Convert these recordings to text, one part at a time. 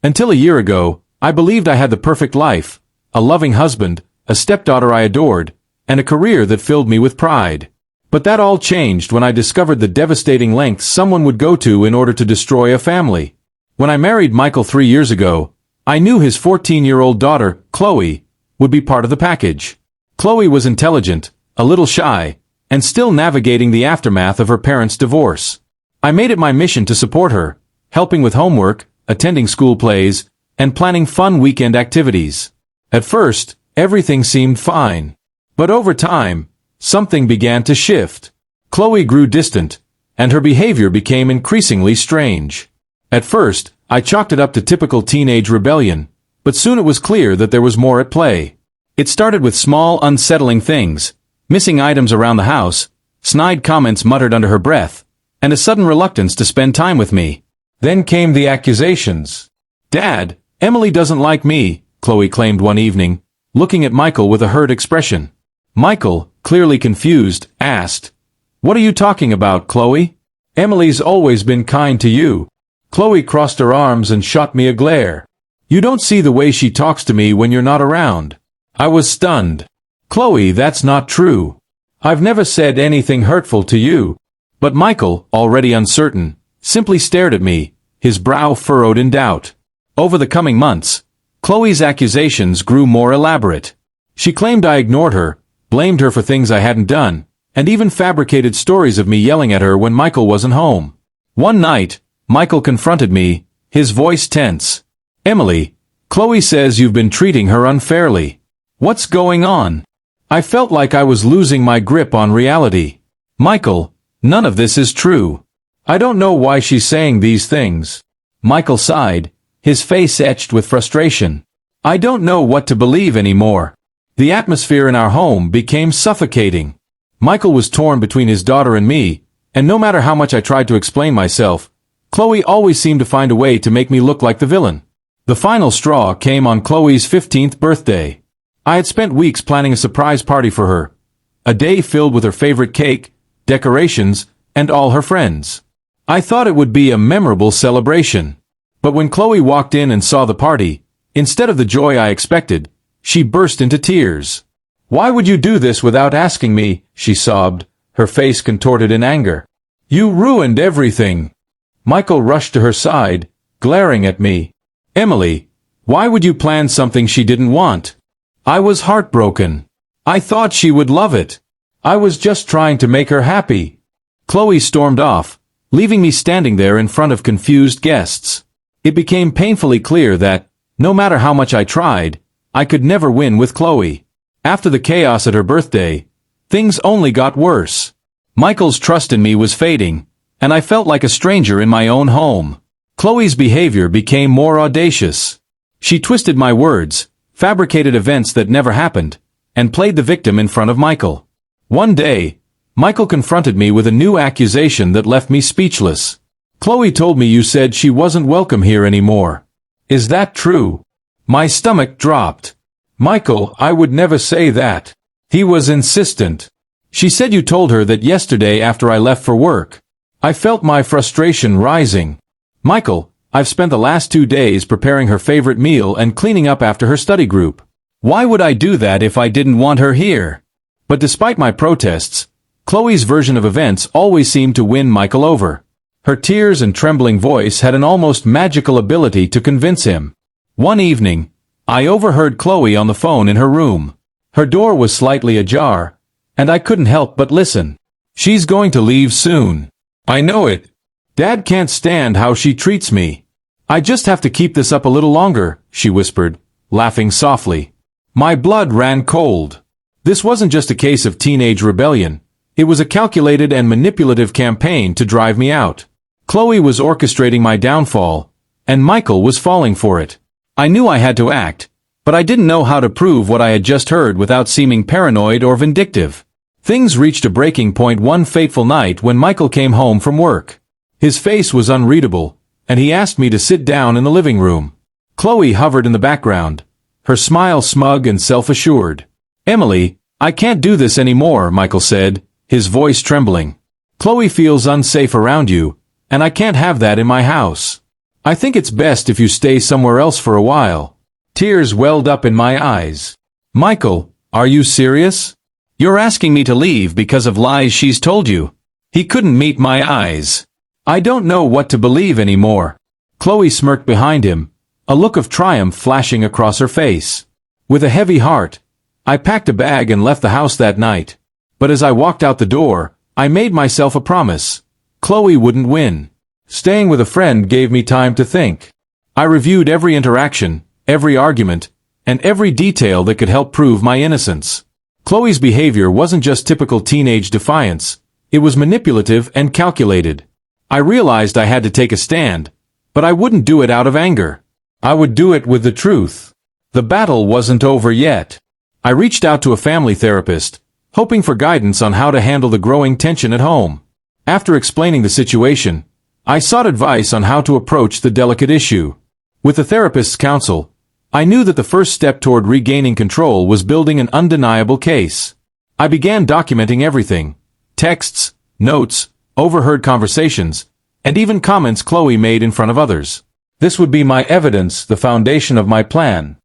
Until a year ago, I believed I had the perfect life, a loving husband, a stepdaughter I adored, and a career that filled me with pride. But that all changed when I discovered the devastating lengths someone would go to in order to destroy a family. When I married Michael 3 years ago, I knew his 14-year-old daughter, Chloe, would be part of the package. Chloe was intelligent, a little shy, and still navigating the aftermath of her parents' divorce. I made it my mission to support her, helping with homework, attending school plays, and planning fun weekend activities. At first, everything seemed fine. But over time, something began to shift. Chloe grew distant, and her behavior became increasingly strange. At first, I chalked it up to typical teenage rebellion, but soon it was clear that there was more at play. It started with small, unsettling things, missing items around the house, snide comments muttered under her breath, and a sudden reluctance to spend time with me. Then came the accusations. "Dad, Emily doesn't like me," Chloe claimed one evening, looking at Michael with a hurt expression. Michael, clearly confused, asked, "What are you talking about, Chloe? Emily's always been kind to you." Chloe crossed her arms and shot me a glare. "You don't see the way she talks to me when you're not around." I was stunned. "Chloe, that's not true. I've never said anything hurtful to you." But Michael, already uncertain, simply stared at me, his brow furrowed in doubt. Over the coming months, Chloe's accusations grew more elaborate. She claimed I ignored her, blamed her for things I hadn't done, and even fabricated stories of me yelling at her when Michael wasn't home. One night, Michael confronted me, his voice tense. "Emily, Chloe says you've been treating her unfairly. What's going on?" I felt like I was losing my grip on reality. "Michael, none of this is true. I don't know why she's saying these things." Michael sighed, his face etched with frustration. "I don't know what to believe anymore." The atmosphere in our home became suffocating. Michael was torn between his daughter and me, and no matter how much I tried to explain myself, Chloe always seemed to find a way to make me look like the villain. The final straw came on Chloe's 15th birthday. I had spent weeks planning a surprise party for her. A day filled with her favorite cake, decorations, and all her friends. I thought it would be a memorable celebration. But when Chloe walked in and saw the party, instead of the joy I expected, she burst into tears. "Why would you do this without asking me?" she sobbed, her face contorted in anger. "You ruined everything." Michael rushed to her side, glaring at me. "Emily, why would you plan something she didn't want?" I was heartbroken. I thought she would love it. I was just trying to make her happy. Chloe stormed off, leaving me standing there in front of confused guests. It became painfully clear that, no matter how much I tried, I could never win with Chloe. After the chaos at her birthday, things only got worse. Michael's trust in me was fading, and I felt like a stranger in my own home. Chloe's behavior became more audacious. She twisted my words, fabricated events that never happened, and played the victim in front of Michael. One day, Michael confronted me with a new accusation that left me speechless. "Chloe told me you said she wasn't welcome here anymore. Is that true?" My stomach dropped. "Michael, I would never say that." He was insistent. "She said you told her that yesterday after I left for work." I felt my frustration rising. "Michael, I've spent the last 2 days preparing her favorite meal and cleaning up after her study group. Why would I do that if I didn't want her here?" But despite my protests, Chloe's version of events always seemed to win Michael over. Her tears and trembling voice had an almost magical ability to convince him. One evening, I overheard Chloe on the phone in her room. Her door was slightly ajar, and I couldn't help but listen. "She's going to leave soon. I know it. Dad can't stand how she treats me. I just have to keep this up a little longer," she whispered, laughing softly. My blood ran cold. This wasn't just a case of teenage rebellion. It was a calculated and manipulative campaign to drive me out. Chloe was orchestrating my downfall, and Michael was falling for it. I knew I had to act, but I didn't know how to prove what I had just heard without seeming paranoid or vindictive. Things reached a breaking point one fateful night when Michael came home from work. His face was unreadable, and he asked me to sit down in the living room. Chloe hovered in the background, her smile smug and self-assured. "Emily, I can't do this anymore," Michael said, his voice trembling. "Chloe feels unsafe around you, and I can't have that in my house." I think it's best if you stay somewhere else for a while. Tears welled up in my eyes. Michael, are you serious? You're asking me to leave because of lies she's told you. He couldn't meet my eyes. I don't know what to believe anymore. Chloe smirked behind him, a look of triumph flashing across her face. With a heavy heart, I packed a bag and left the house that night. But as I walked out the door, I made myself a promise. Chloe wouldn't win. Staying with a friend gave me time to think. I reviewed every interaction, every argument, and every detail that could help prove my innocence. Chloe's behavior wasn't just typical teenage defiance, it was manipulative and calculated. I realized I had to take a stand, but I wouldn't do it out of anger. I would do it with the truth. The battle wasn't over yet. I reached out to a family therapist, hoping for guidance on how to handle the growing tension at home. After explaining the situation, I sought advice on how to approach the delicate issue. With the therapist's counsel, I knew that the first step toward regaining control was building an undeniable case. I began documenting everything: texts, notes, overheard conversations, and even comments Chloe made in front of others. This would be my evidence, the foundation of my plan.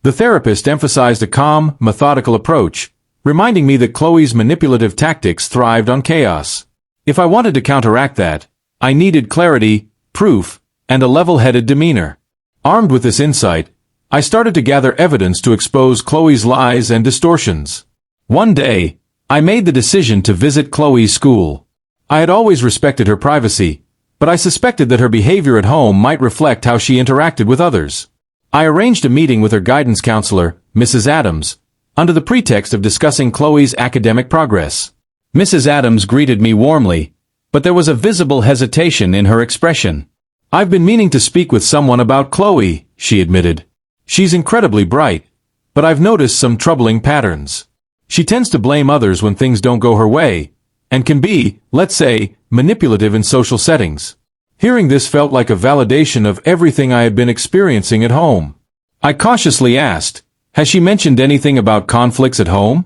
The therapist emphasized a calm, methodical approach, reminding me that Chloe's manipulative tactics thrived on chaos. If I wanted to counteract that, I needed clarity, proof, and a level-headed demeanor. Armed with this insight, I started to gather evidence to expose Chloe's lies and distortions. One day, I made the decision to visit Chloe's school. I had always respected her privacy, but I suspected that her behavior at home might reflect how she interacted with others. I arranged a meeting with her guidance counselor, Mrs. Adams, under the pretext of discussing Chloe's academic progress. Mrs. Adams greeted me warmly, but there was a visible hesitation in her expression. "I've been meaning to speak with someone about Chloe," she admitted. "She's incredibly bright, but I've noticed some troubling patterns. She tends to blame others when things don't go her way, and can be, let's say, manipulative in social settings." Hearing this felt like a validation of everything I had been experiencing at home. I cautiously asked, "Has she mentioned anything about conflicts at home?"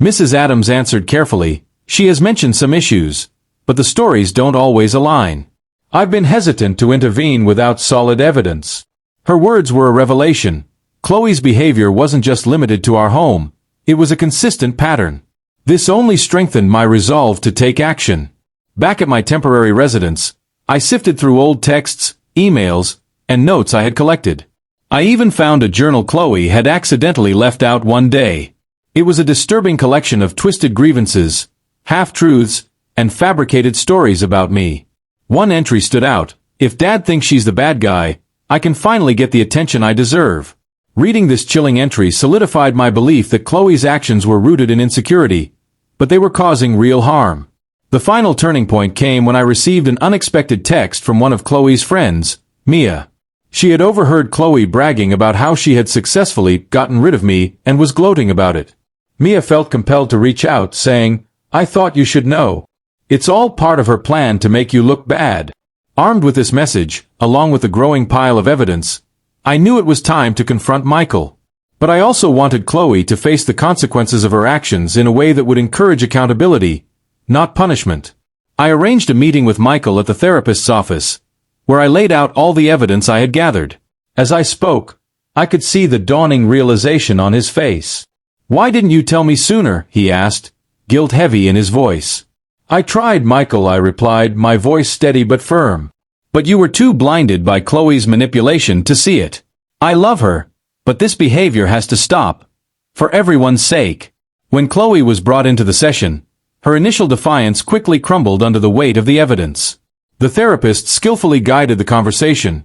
Mrs. Adams answered carefully, "She has mentioned some issues, but the stories don't always align. I've been hesitant to intervene without solid evidence." Her words were a revelation. Chloe's behavior wasn't just limited to our home, it was a consistent pattern. This only strengthened my resolve to take action. Back at my temporary residence, I sifted through old texts, emails, and notes I had collected. I even found a journal Chloe had accidentally left out one day. It was a disturbing collection of twisted grievances, half-truths, and fabricated stories about me. One entry stood out: "If Dad thinks she's the bad guy, I can finally get the attention I deserve." Reading this chilling entry solidified my belief that Chloe's actions were rooted in insecurity, but they were causing real harm. The final turning point came when I received an unexpected text from one of Chloe's friends, Mia. She had overheard Chloe bragging about how she had successfully gotten rid of me and was gloating about it. Mia felt compelled to reach out, saying, "I thought you should know. It's all part of her plan to make you look bad." Armed with this message, along with the growing pile of evidence, I knew it was time to confront Michael. But I also wanted Chloe to face the consequences of her actions in a way that would encourage accountability, not punishment. I arranged a meeting with Michael at the therapist's office, where I laid out all the evidence I had gathered. As I spoke, I could see the dawning realization on his face. "Why didn't you tell me sooner?" he asked, guilt heavy in his voice. "I tried, Michael," I replied, my voice steady but firm. "But you were too blinded by Chloe's manipulation to see it. I love her, but this behavior has to stop. For everyone's sake." When Chloe was brought into the session, her initial defiance quickly crumbled under the weight of the evidence. The therapist skillfully guided the conversation,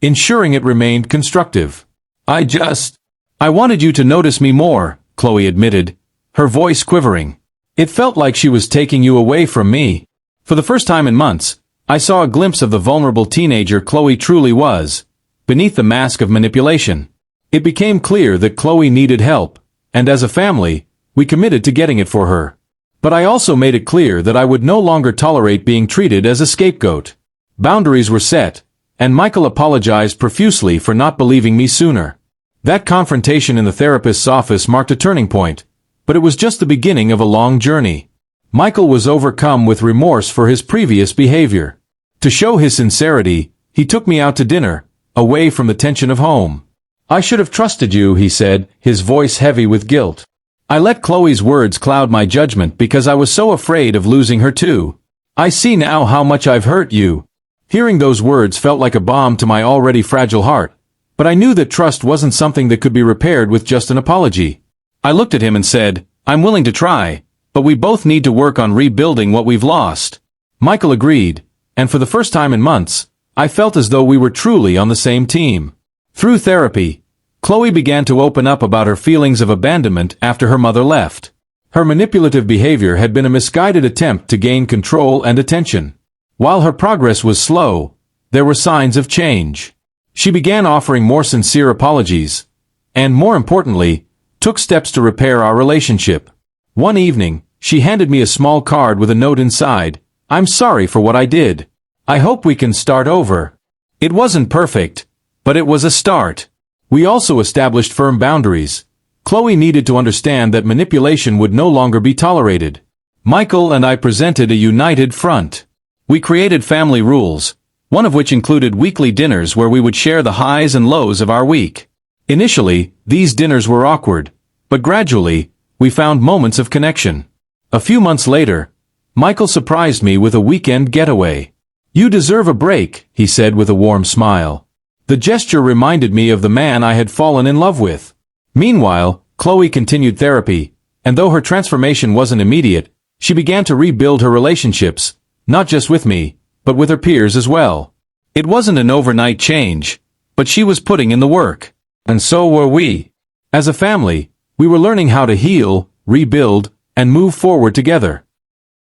ensuring it remained constructive. I wanted you to notice me more," Chloe admitted, her voice quivering. "It felt like she was taking you away from me." For the first time in months, I saw a glimpse of the vulnerable teenager Chloe truly was, beneath the mask of manipulation. It became clear that Chloe needed help, and as a family, we committed to getting it for her. But I also made it clear that I would no longer tolerate being treated as a scapegoat. Boundaries were set, and Michael apologized profusely for not believing me sooner. That confrontation in the therapist's office marked a turning point, but it was just the beginning of a long journey. Michael was overcome with remorse for his previous behavior. To show his sincerity, He took me out to dinner, away from the tension of home. "I should have trusted you," he said, his voice heavy with guilt. I let Chloe's words cloud my judgment because I was so afraid of losing her too. "I see now how much I've hurt you." Hearing those words felt like a balm to my already fragile heart, but I knew that trust wasn't something that could be repaired with just an apology. I looked at him and said, "I'm willing to try, but we both need to work on rebuilding what we've lost." Michael agreed, and for the first time in months, I felt as though we were truly on the same team. Through therapy, Chloe began to open up about her feelings of abandonment after her mother left. Her manipulative behavior had been a misguided attempt to gain control and attention. While her progress was slow, there were signs of change. She began offering more sincere apologies, and more importantly, took steps to repair our relationship. One evening, she handed me a small card with a note inside. "I'm sorry for what I did. I hope we can start over." It wasn't perfect, but it was a start. We also established firm boundaries. Chloe needed to understand that manipulation would no longer be tolerated. Michael and I presented a united front. We created family rules, one of which included weekly dinners where we would share the highs and lows of our week. Initially, these dinners were awkward, but gradually, we found moments of connection. A few months later, Michael surprised me with a weekend getaway. "You deserve a break," he said with a warm smile. The gesture reminded me of the man I had fallen in love with. Meanwhile, Chloe continued therapy, and though her transformation wasn't immediate, she began to rebuild her relationships, not just with me, but with her peers as well. It wasn't an overnight change, but she was putting in the work. And so were we. As a family, we were learning how to heal, rebuild, and move forward together.